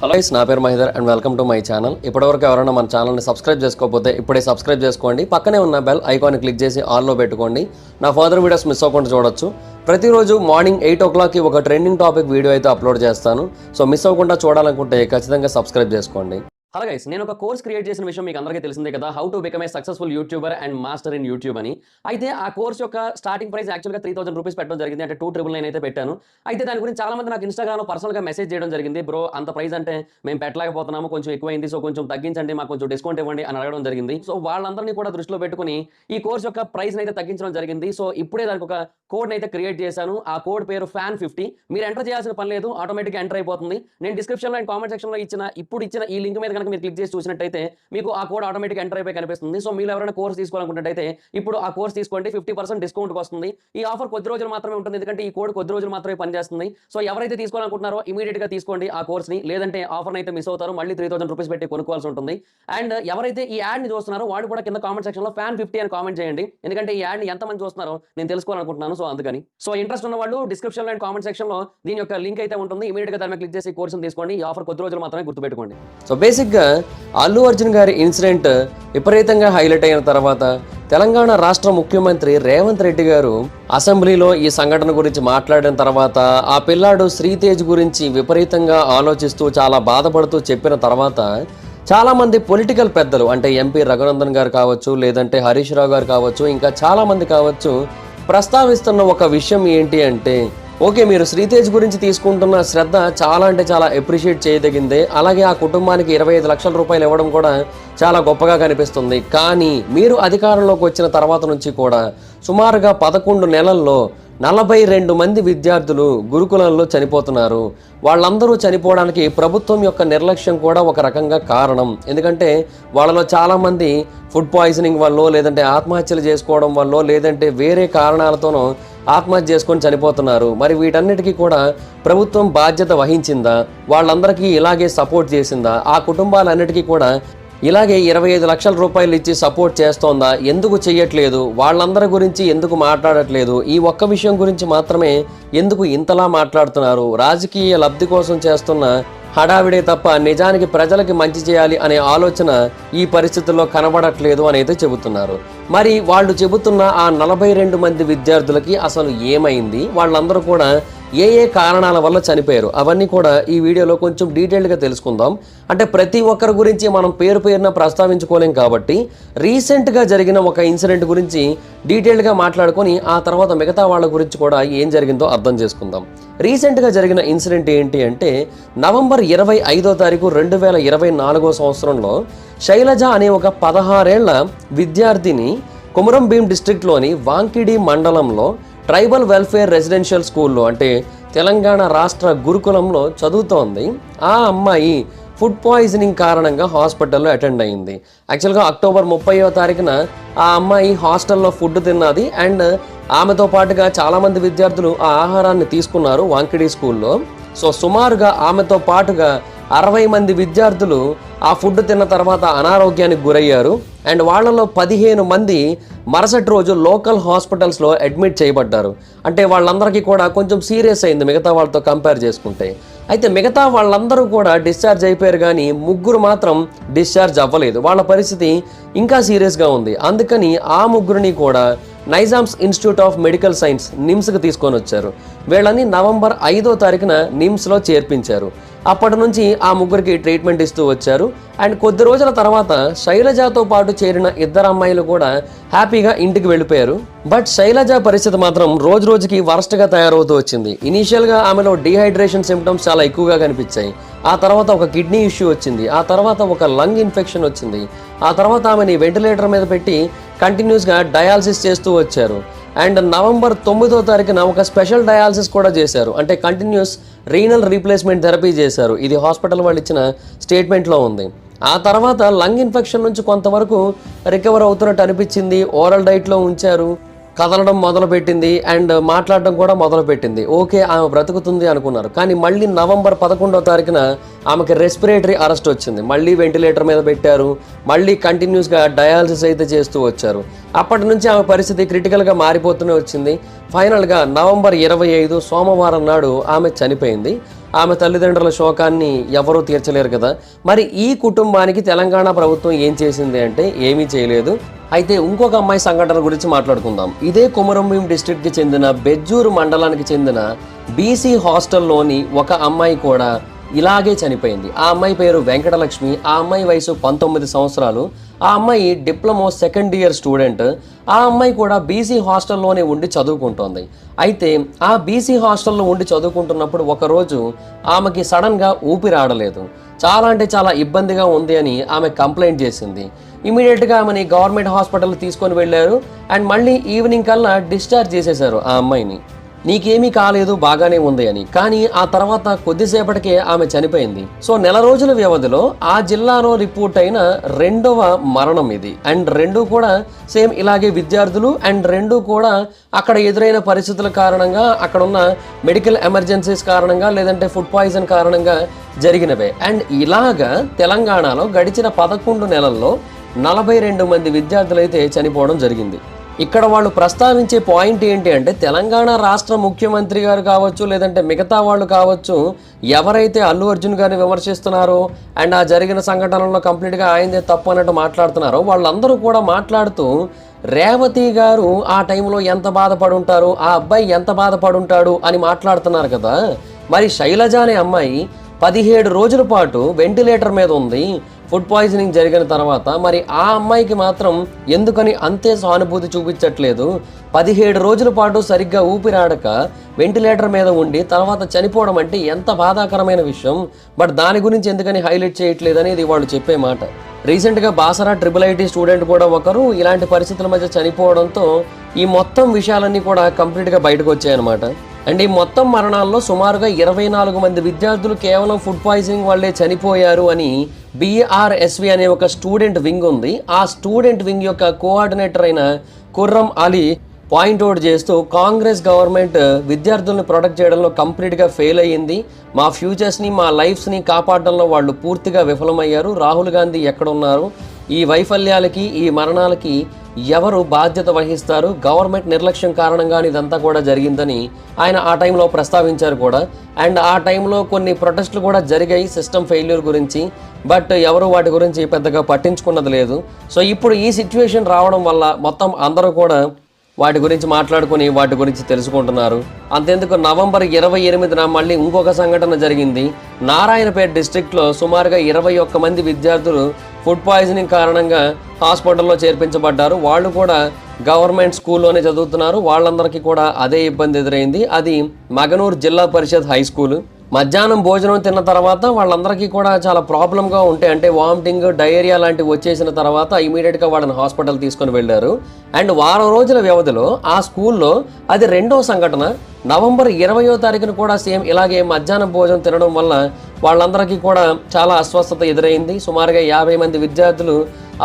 Hello guys, నా పేరు Mahender and welcome to my channel. ఇప్పటివరకు ఎవరైనా మన ఛానల్ని సబ్స్క్రైబ్ చేసుకోకపోతే ఇప్పుడే సబ్స్క్రైబ్ చేసుకోండి. పక్కనే ఉన్న బెల్ ఐకాన్ని క్లిక్ చేసి ఆల్లో పెట్టుకోండి. నా ఫర్దర్ వీడియోస్ మిస్ అవ్వకుండా చూడొచ్చు. ప్రతిరోజు మార్నింగ్ 8 o'clockకి ఒక ట్రెండింగ్ టాపిక్ వీడియో అయితే అప్లోడ్ చేస్తాను. సో మిస్ అవ్వకుండా చూడాలనుకుంటే ఖచ్చితంగా సబ్స్క్రైబ్ చేసుకోండి. హలో గైస్, నేను ఒక కోర్స్ క్రియేట్ చేసిన విషయం మీకు అందరికీ తెలిసిందే కదా, how to become a successful YouTuber and master in YouTube అని. అయితే ఆ కోర్స్ యొక్క స్టార్టింగ్ ప్రైస్ యాక్చువల్గా 3,000 రూపీస్ పెట్టడం జరిగింది, అంటే 2,999 అయితే పెట్టాను. అయితే దాని గురించి చాలా మంది నాకు ఇన్స్టాగ్రామ్లో పర్సనల్గా మెసేజ్ చేయడం జరిగింది. బ్రో, అంత ప్రైస్ అంటే మేము పెట్టలేకపోతున్నాము, కొంచెం ఎక్కువైంది, సో కొంచెం తగ్గించండి, మాకు కొంచెం డిస్కౌంట్ ఇవ్వండి అని అడగడం జరిగింది. సో వాళ్ళందరినీ కూడా దృష్టిలో పెట్టుకుని ఈ కోర్స్ యొక్క ప్రైస్ అయితే తగ్గించడం జరిగింది. సో ఇప్పుడే దానికి ఒక కోడ్ అయితే క్రియేట్ చేశాను. ఆ కోడ్ పేరు FAN50. మీరు ఎంటర్ చేయాల్సిన పని లేదు, ఆటోమేటిక్గా ఎంటర్ అయిపోతుంది. నేను డిస్క్రిప్షన్లో అండ్ కామెంట్ సెక్షన్లో ఇచ్చిన ఈ లింక్ మీద కనుక మీరు క్లిక్ చేసి చూసినట్టయితే మీకు ఆ కోడ్ ఆటోమేటిక్ ఎంటర్ అయిపోయి కనిపిస్తుంది. సో మీరు ఎవరైనా కోర్స్ తీసుకోవాలనుకుంటే ఇప్పుడు ఆ కోర్స్ తీసుకోండి, 50% డిస్కౌంట్ వస్తుంది. ఈ ఆఫర్ కొద్ది రోజులు మాత్రమే ఉంటుంది, ఎందుకంటే ఈ కోడ్ కొద్ది రోజులు మాత్రమే పనిచేస్తుంది. సో ఎవరైతే తీసుకోవాలనుకుంటున్నారో ఇమీడియట్ గా తీసుకోండి ఆ కోర్స్ ని, లేదంటే ఆఫర్ అయితే మిస్ అవుతారు, మళ్ళీ 3,000 రూపీస్ పెట్టి కొనుక్కోవాల్సి ఉంటుంది. అండ్ ఎవరైతే ఈ యాడ్ ని చూస్తున్నారో వాడు కూడా కింద కామెంట్ సెక్షన్ లో FAN50 అని కామెంట్ చేయండి, ఎందుకంటే ఈ యాడ్ ని ఎంతమంది చూస్తున్నారో నేను తెలుసుకోవాలనుకుంటున్నాను. సో అందుకని ఇంట్రెస్ట్ ఉన్న వాళ్ళు డిస్క్రిప్షన్ లో అండ్ కామెంట్ సెక్షన్ లో దీని యొక్క లింక్ అయితే ఉంటుంది, ఇమీడియట్ గా దాని మీద క్లిక్ చేసి కోర్స్ తీసుకోండి. ఈ ఆఫర్ కొద్ది రోజులు మాత్రమే, గుర్తుపెట్టుకోండి. సో బేసిక్ గా అల్లు అర్జున్ గారి ఇన్సిడెంట్ విపరీతంగా హైలైట్ అయిన తర్వాత తెలంగాణ రాష్ట్ర ముఖ్యమంత్రి రేవంత్ రెడ్డి గారు అసెంబ్లీలో ఈ సంఘటన గురించి మాట్లాడిన తర్వాత ఆ పిల్లాడు శ్రీతేజ్ గురించి విపరీతంగా ఆలోచిస్తూ చాలా బాధపడుతూ చెప్పిన తర్వాత చాలామంది పొలిటికల్ పెద్దలు, అంటే ఎంపీ రఘునందన్ గారు కావచ్చు, లేదంటే హరీష్ రావు గారు కావచ్చు, ఇంకా చాలామంది కావచ్చు, ప్రస్తావిస్తున్న ఒక విషయం ఏంటి అంటే, ఓకే, మీరు శ్రీతేజ్ గురించి తీసుకుంటున్న శ్రద్ధ చాలా అంటే చాలా అప్రిషియేట్ చేయదగిందే, అలాగే ఆ కుటుంబానికి 25 లక్షల రూపాయలు ఇవ్వడం కూడా చాలా గొప్పగా కనిపిస్తుంది. కానీ మీరు అధికారంలోకి వచ్చిన తర్వాత నుంచి కూడా సుమారుగా 11 నెలల్లో 42 మంది విద్యార్థులు గురుకులంలో చనిపోతున్నారు. వాళ్ళందరూ చనిపోవడానికి ప్రభుత్వం యొక్క నిర్లక్ష్యం కూడా ఒక రకంగా కారణం. ఎందుకంటే వాళ్ళలో చాలామంది ఫుడ్ పాయిజనింగ్ వల్ల, లేదంటే ఆత్మహత్యలు చేసుకోవడం వల్ల, లేదంటే వేరే కారణాలతోనో ఆత్మహత్య చేసుకొని చనిపోతున్నారు. మరి వీటన్నిటికీ కూడా ప్రభుత్వం బాధ్యత వహించిందా? వాళ్ళందరికీ ఇలాగే సపోర్ట్ చేసిందా? ఆ కుటుంబాలన్నిటికీ కూడా ఇలాగే 25 లక్షల రూపాయలు ఇచ్చి సపోర్ట్ చేస్తోందా? ఎందుకు చెయ్యట్లేదు? వాళ్ళందరి గురించి ఎందుకు మాట్లాడట్లేదు? ఈ ఒక్క విషయం గురించి మాత్రమే ఎందుకు ఇంతలా మాట్లాడుతున్నారు? రాజకీయ లబ్ధి కోసం చేస్తున్న హడావిడే తప్ప నిజానికి ప్రజలకి మంచి చేయాలి అనే ఆలోచన ఈ పరిస్థితుల్లో కనబడట్లేదు అని అయితే చెబుతున్నారు. మరి వాళ్ళు చెబుతున్న ఆ 42 మంది విద్యార్థులకి అసలు ఏమైంది? వాళ్ళందరూ కూడా ఏ కారణాల వల్ల చనిపోయారు? అవన్నీ కూడా ఈ వీడియోలో కొంచెం డీటెయిల్డ్గా తెలుసుకుందాం. అంటే ప్రతి ఒక్కరి గురించి మనం పేరున ప్రస్తావించుకోలేం కాబట్టి రీసెంట్గా జరిగిన ఒక ఇన్సిడెంట్ గురించి డీటెయిల్డ్గా మాట్లాడుకొని ఆ తర్వాత మిగతా వాళ్ళ గురించి కూడా ఏం జరిగిందో అర్థం చేసుకుందాం. రీసెంట్గా జరిగిన ఇన్సిడెంట్ ఏంటి అంటే, నవంబర్ 25వ తారీఖు 2024 సంవత్సరంలో శైలజ అనే ఒక 16 ఏళ్ల విద్యార్థిని కొమురం భీం డిస్ట్రిక్ట్లోని వాంకిడి మండలంలో ట్రైబల్ వెల్ఫేర్ రెసిడెన్షియల్ స్కూల్లో, అంటే తెలంగాణ రాష్ట్ర గురుకులంలో చదువుతోంది. ఆ అమ్మాయి ఫుడ్ పాయిజనింగ్ కారణంగా హాస్పిటల్లో అటెండ్ అయింది. యాక్చువల్గా అక్టోబర్ 30వ తారీఖున ఆ అమ్మాయి హాస్టల్లో ఫుడ్ తిన్నది. అండ్ ఆమెతో పాటుగా చాలామంది విద్యార్థులు ఆ ఆహారాన్ని తీసుకున్నారు వాంకిడి స్కూల్లో. సో సుమారుగా ఆమెతో పాటుగా 60 మంది విద్యార్థులు ఆ ఫుడ్ తిన్న తర్వాత అనారోగ్యానికి గురయ్యారు. అండ్ వాళ్ళలో 15 మంది మరుసటి రోజు లోకల్ హాస్పిటల్స్లో అడ్మిట్ చేయబడ్డారు. అంటే వాళ్ళందరికీ కూడా కొంచెం సీరియస్ అయింది మిగతా వాళ్ళతో కంపేర్ చేసుకుంటే. అయితే మిగతా వాళ్ళందరూ కూడా డిశ్చార్జ్ అయిపోయారు, కానీ 3 మాత్రం డిశ్చార్జ్ అవ్వలేదు. వాళ్ళ పరిస్థితి ఇంకా సీరియస్గా ఉంది. అందుకని ఆ 3 కూడా Nizam's institute of medical science నిమ్స్కి తీసుకొని వచ్చారు. వీళ్ళని నవంబర్ 5వ తారీఖున నిమ్స్లో చేర్పించారు. అప్పటి నుంచి ఆ 3కి ట్రీట్మెంట్ ఇస్తూ వచ్చారు. అండ్ కొద్ది రోజుల తర్వాత శైలజతో పాటు చేరిన 2 అమ్మాయిలు కూడా హ్యాపీగా ఇంటికి వెళ్ళిపోయారు. బట్ శైలజ పరిస్థితి మాత్రం రోజు రోజుకి వరస్ట్గా తయారవుతూ వచ్చింది. ఇనీషియల్గా ఆమెలో డీహైడ్రేషన్ సిమ్టమ్స్ చాలా ఎక్కువగా కనిపించాయి. ఆ తర్వాత ఒక కిడ్నీ ఇష్యూ వచ్చింది. ఆ తర్వాత ఒక లంగ్ ఇన్ఫెక్షన్ వచ్చింది. ఆ తర్వాత ఆమెని వెంటిలేటర్ మీద పెట్టి కంటిన్యూస్గా డయాలసిస్ చేస్తూ వచ్చారు. అండ్ నవంబర్ 9వ తారీఖున ఒక స్పెషల్ డయాలసిస్ కూడా చేశారు, అంటే కంటిన్యూస్ రీనల్ రీప్లేస్మెంట్ థెరపీ చేశారు. ఇది హాస్పిటల్ వాళ్ళు ఇచ్చిన స్టేట్మెంట్లో ఉంది. ఆ తర్వాత లంగ్ ఇన్ఫెక్షన్ నుంచి కొంతవరకు రికవర్ అవుతున్నట్టు అనిపించింది. ఓరల్ డైట్లో ఉంచారు. కదలడం మొదలుపెట్టింది అండ్ మాట్లాడడం కూడా మొదలుపెట్టింది. ఓకే, ఆమె బ్రతుకుతుంది అనుకున్నారు. కానీ మళ్ళీ నవంబర్ 11వ తారీఖున ఆమెకి రెస్పిరేటరీ అరెస్ట్ వచ్చింది. మళ్ళీ వెంటిలేటర్ మీద పెట్టారు. మళ్ళీ కంటిన్యూస్గా డయాలసిస్ అయితే చేస్తూ వచ్చారు. అప్పటి నుంచి ఆమె పరిస్థితి క్రిటికల్గా మారిపోతూనే వచ్చింది. ఫైనల్గా నవంబర్ 25 సోమవారం నాడు ఆమె చనిపోయింది. ఆమె తల్లిదండ్రుల శోకాన్ని ఎవరూ తీర్చలేరు కదా. మరి ఈ కుటుంబానికి తెలంగాణ ప్రభుత్వం ఏం చేసింది అంటే ఏమీ చేయలేదు. అయితే ఇంకొక అమ్మాయి సంఘటన గురించి మాట్లాడుకుందాం. ఇదే కొమరంభీం డిస్ట్రిక్ట్కి చెందిన బెజ్జూరు మండలానికి చెందిన బీసీ హాస్టల్లోని ఒక అమ్మాయి కూడా ఇలాగే చనిపోయింది. ఆ అమ్మాయి పేరు వెంకటలక్ష్మి. ఆ అమ్మాయి వయసు 19 సంవత్సరాలు. ఆ అమ్మాయి డిప్లొమా సెకండ్ ఇయర్ స్టూడెంట్. ఆ అమ్మాయి కూడా బీసీ హాస్టల్లోనే ఉండి చదువుకుంటోంది. అయితే ఆ బీసీ హాస్టల్లో ఉండి చదువుకుంటున్నప్పుడు ఒకరోజు ఆమెకి సడన్గా ఊపిరాడలేదు. చాలా అంటే చాలా ఇబ్బందిగా ఉంది అని ఆమె కంప్లైంట్ చేసింది. ఇమీడియట్గా ఆమెని గవర్నమెంట్ హాస్పిటల్ తీసుకొని వెళ్ళారు. అండ్ మళ్ళీ ఈవినింగ్ కల్లా డిశ్చార్జ్ చేసేశారు ఆ అమ్మాయిని. నీకేమీ కాలేదు, బాగానే ఉంది అని. కానీ ఆ తర్వాత కొద్దిసేపటికే ఆమె చనిపోయింది. సో నెల రోజుల వ్యవధిలో ఆ జిల్లాలో రిపోర్ట్ అయిన రెండవ మరణం ఇది. అండ్ రెండు కూడా సేమ్ ఇలాగే విద్యార్థులు. అండ్ రెండు కూడా అక్కడ ఎదురైన పరిస్థితుల కారణంగా, అక్కడ ఉన్న మెడికల్ ఎమర్జెన్సీస్ కారణంగా, లేదంటే ఫుడ్ పాయిజన్ కారణంగా జరిగినవే. అండ్ ఇలాగా తెలంగాణలో గడిచిన 11 నెలల్లో 42 మంది విద్యార్థులు అయితే చనిపోవడం జరిగింది. ఇక్కడ వాళ్ళు ప్రస్తావించే పాయింట్ ఏంటి అంటే, తెలంగాణ రాష్ట్ర ముఖ్యమంత్రి గారు కావచ్చు, లేదంటే మిగతా వాళ్ళు కావచ్చు, ఎవరైతే అల్లు అర్జున్ గారిని విమర్శిస్తున్నారో అండ్ ఆ జరిగిన సంఘటనలో కంప్లీట్గా ఆయనదే తప్పు అన్నట్టు మాట్లాడుతున్నారో, వాళ్ళందరూ కూడా మాట్లాడుతూ రేవతి గారు ఆ టైంలో ఎంత బాధపడి ఉంటారు, ఆ అబ్బాయి ఎంత బాధపడి ఉంటాడు అని మాట్లాడుతున్నారు కదా. మరి శైలజ అనే అమ్మాయి 17 రోజుల పాటు వెంటిలేటర్ మీద ఉంది ఫుడ్ పాయిజనింగ్ జరిగిన తర్వాత. మరి ఆ అమ్మాయికి మాత్రం ఎందుకని అంతే సానుభూతి చూపించట్లేదు? 17 రోజుల పాటు సరిగ్గా ఊపిరాడక వెంటిలేటర్ మీద ఉండి తర్వాత చనిపోవడం అంటే ఎంత బాధాకరమైన విషయం. బట్ దాని గురించి ఎందుకని హైలైట్ చేయట్లేదు అనేది వాళ్ళు చెప్పే మాట. రీసెంట్గా బాసరా IIIT స్టూడెంట్ కూడా ఒకరు ఇలాంటి పరిస్థితుల మధ్య చనిపోవడంతో ఈ మొత్తం విషయాలన్నీ కూడా కంప్లీట్గా బయటకు వచ్చాయన్నమాట. అండ్ ఈ మొత్తం మరణాల్లో సుమారుగా 24 మంది విద్యార్థులు కేవలం ఫుడ్ పాయిజనింగ్ వల్లే చనిపోయారు అని BRSV అనే ఒక స్టూడెంట్ వింగ్ ఉంది. ఆ స్టూడెంట్ వింగ్ యొక్క కోఆర్డినేటర్ అయిన కుర్రం అలీ పాయింట్అవుట్ చేస్తూ, కాంగ్రెస్ గవర్నమెంట్ విద్యార్థుల్ని ప్రొటెక్ట్ చేయడంలో కంప్లీట్గా ఫెయిల్ అయ్యింది. మా ఫ్యూచర్స్ని, మా లైఫ్స్ని కాపాడడంలో వాళ్ళు పూర్తిగా విఫలమయ్యారు. రాహుల్ గాంధీ ఎక్కడున్నారు? ఈ వైఫల్యాలకి, ఈ మరణాలకి ఎవరు బాధ్యత వహిస్తారు? గవర్నమెంట్ నిర్లక్ష్యం కారణంగానే ఇదంతా కూడా జరిగిందని ఆయన ఆ టైంలో ప్రస్తావించారు కూడా. అండ్ ఆ టైంలో కొన్ని ప్రొటెస్టులు కూడా జరిగాయి సిస్టమ్ ఫెయిల్యూర్ గురించి. బట్ ఎవరు వాటి గురించి పెద్దగా పట్టించుకున్నది లేదు. సో ఇప్పుడు ఈ సిచ్యువేషన్ రావడం వల్ల మొత్తం అందరూ కూడా వాటి గురించి మాట్లాడుకుని వాటి గురించి తెలుసుకుంటున్నారు. అంతెందుకు నవంబర్ 28న మళ్ళీ ఇంకొక సంఘటన జరిగింది. నారాయణపేట డిస్ట్రిక్ట్లో సుమారుగా 21 మంది విద్యార్థులు ఫుడ్ పాయిజనింగ్ కారణంగా హాస్పిటల్లో చేర్పించబడ్డారు. వాళ్ళు కూడా గవర్నమెంట్ స్కూల్లోనే చదువుతున్నారు. వాళ్ళందరికీ కూడా అదే ఇబ్బంది ఎదురైంది. అది మగనూర్ జిల్లా పరిషత్ హై స్కూల్. మధ్యాహ్నం భోజనం తిన్న తర్వాత వాళ్ళందరికీ కూడా చాలా ప్రాబ్లంగా ఉంటాయి. అంటే వామిటింగ్, డయేరియా లాంటివి వచ్చేసిన తర్వాత ఇమీడియట్గా వాళ్ళని హాస్పిటల్ తీసుకొని వెళ్ళారు. అండ్ వారం రోజుల వ్యవధిలో ఆ స్కూల్లో అది రెండో సంఘటన. నవంబర్ 20వ తారీఖున కూడా సేమ్ ఇలాగే మధ్యాహ్నం భోజనం తినడం వల్ల వాళ్ళందరికీ కూడా చాలా అస్వస్థత ఎదురైంది. సుమారుగా 50 మంది విద్యార్థులు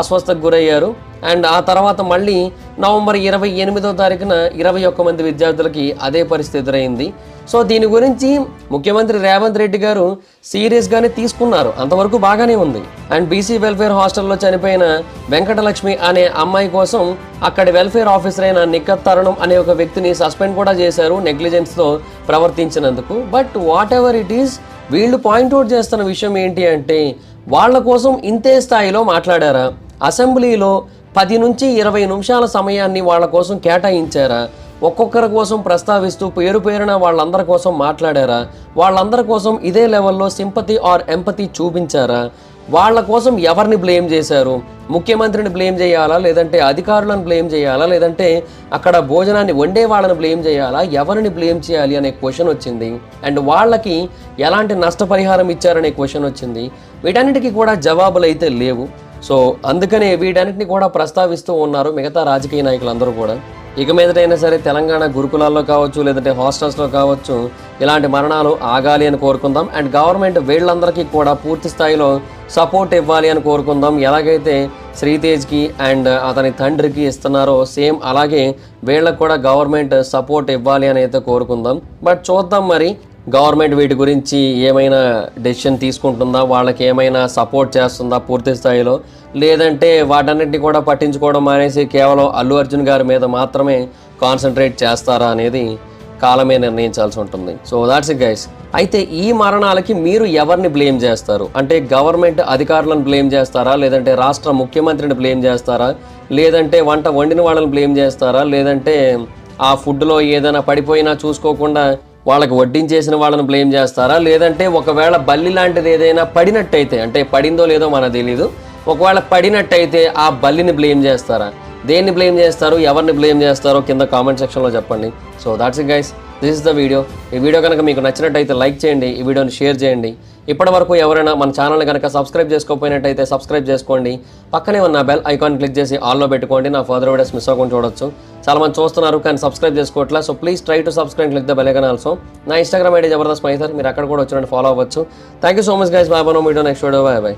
అస్వస్థతకు గురయ్యారు. అండ్ ఆ తర్వాత మళ్ళీ నవంబర్ 28వ తారీఖున 21 మంది విద్యార్థులకి అదే పరిస్థితి ఎదురైంది. సో దీని గురించి ముఖ్యమంత్రి రేవంత్ రెడ్డి గారు సీరియస్గానే తీసుకున్నారు. అంతవరకు బాగానే ఉంది. అండ్ బీసీ వెల్ఫేర్ హాస్టల్లో చనిపోయిన వెంకటలక్ష్మి అనే అమ్మాయి కోసం అక్కడి వెల్ఫేర్ ఆఫీసర్ అయిన నిఖత్ తరుణం అనే ఒక వ్యక్తిని సస్పెండ్ కూడా చేశారు నెగ్లిజెన్స్తో ప్రవర్తించినందుకు. But whatever it is, వీళ్ళు పాయింట్అవుట్ చేస్తున్న విషయం ఏంటి అంటే, వాళ్ళ కోసం ఇంతే స్థాయిలో మాట్లాడారా? అసెంబ్లీలో 10 నుంచి 20 నిమిషాల సమయాన్ని వాళ్ళ కోసం కేటాయించారా? ఒక్కొక్కరి కోసం ప్రస్తావిస్తూ పేరు పేరున వాళ్ళందరి కోసం మాట్లాడారా? వాళ్ళందరి కోసం ఇదే లెవెల్లో సింపతి ఆర్ ఎంపతి చూపించారా? వాళ్ళ కోసం ఎవరిని బ్లేమ్ చేశారు? ముఖ్యమంత్రిని బ్లేమ్ చేయాలా, లేదంటే అధికారులను బ్లేమ్ చేయాలా, లేదంటే అక్కడ భోజనాన్ని వండే వాళ్ళని బ్లేమ్ చేయాలా, ఎవరిని బ్లేమ్ చేయాలి అనే క్వశ్చన్ వచ్చింది. అండ్ వాళ్ళకి ఎలాంటి నష్టపరిహారం ఇచ్చారనే క్వశ్చన్ వచ్చింది. వీటన్నిటికీ కూడా జవాబులు అయితే లేవు. సో అందుకనే వీటన్నిటిని కూడా ప్రస్తావిస్తూ ఉన్నారు మిగతా రాజకీయ నాయకులందరూ కూడా. ఇక మీదటైనా సరే తెలంగాణ గురుకులాల్లో కావచ్చు, లేదంటే హాస్టల్స్లో కావచ్చు, ఇలాంటి మరణాలు ఆగాలి అని కోరుకుందాం. అండ్ గవర్నమెంట్ వీళ్ళందరికీ కూడా పూర్తి స్థాయిలో సపోర్ట్ ఇవ్వాలి అని కోరుకుందాం. ఎలాగైతే శ్రీతేజ్కి అండ్ అతని తండ్రికి ఇస్తున్నారో సేమ్ అలాగే వీళ్ళకు కూడా గవర్నమెంట్ సపోర్ట్ ఇవ్వాలి అని అయితే కోరుకుందాం. బట్ చూద్దాం మరి గవర్నమెంట్ వీటి గురించి ఏమైనా డెసిషన్ తీసుకుంటుందా, వాళ్ళకి ఏమైనా సపోర్ట్ చేస్తుందా పూర్తి స్థాయిలో, లేదంటే వాటన్నిటిని కూడా పట్టించుకోవడం మానేసి కేవలం అల్లు అర్జున్ గారి మీద మాత్రమే కాన్సన్ట్రేట్ చేస్తారా అనేది కాలమే నిర్ణయించాల్సి ఉంటుంది. So that's it guys. అయితే ఈ మరణాలకి మీరు ఎవరిని బ్లేమ్ చేస్తారు? అంటే గవర్నమెంట్ అధికారులను బ్లేమ్ చేస్తారా, లేదంటే రాష్ట్ర ముఖ్యమంత్రిని బ్లేమ్ చేస్తారా, లేదంటే వంట వండిన వాళ్ళని బ్లేమ్ చేస్తారా, లేదంటే ఆ ఫుడ్లో ఏదైనా పడిపోయినా చూసుకోకుండా వాళ్ళకి వడ్డించేసిన వాళ్ళని బ్లేమ్ చేస్తారా, లేదంటే ఒకవేళ బల్లి లాంటిది ఏదైనా పడినట్టయితే, అంటే పడిందో లేదో మనకు తెలీదు, ఒకవేళ పడినట్టయితే ఆ బల్లిని బ్లేమ్ చేస్తారా? దేన్ని బ్లేమ్ చేస్తారు, ఎవరిని బ్లేమ్ చేస్తారో కింద కామెంట్ సెక్షన్లో చెప్పండి. So that's it guys, this is the video. ఈ వీడియో కనుక మీకు నచ్చినట్టయితే లైక్ చేయండి, ఈ వీడియోని షేర్ చేయండి. ఇప్పటి వరకు ఎవరైనా మన ఛానల్ని కనుక సబ్స్క్రైబ్ చేసుకోకపోయినట్టయితే సబ్స్క్రైబ్ చేసుకోండి. పక్కనే ఉన్న బెల్ ఐకాన్ క్లిక్ చేసి ఆల్లో పెట్టుకోండి. నా ఫర్దర్ వీడియోస్ మిస్ అవ్వకుండా చూడొచ్చు. చాలా మంది చూస్తున్నారు కానీ సబ్స్క్రైబ్ చేసుకోవట్లా. So please try to subscribe, click the bell icon also. నా ఇన్స్టాగ్రామ్ ఐడి జబర్దస్త్ మైథర్, మీరు అక్కడ కూడా వచ్చినట్టు ఫాలో అవ్వచ్చు. Thank you so much guys. Bye bye. Video next video. Bye bye.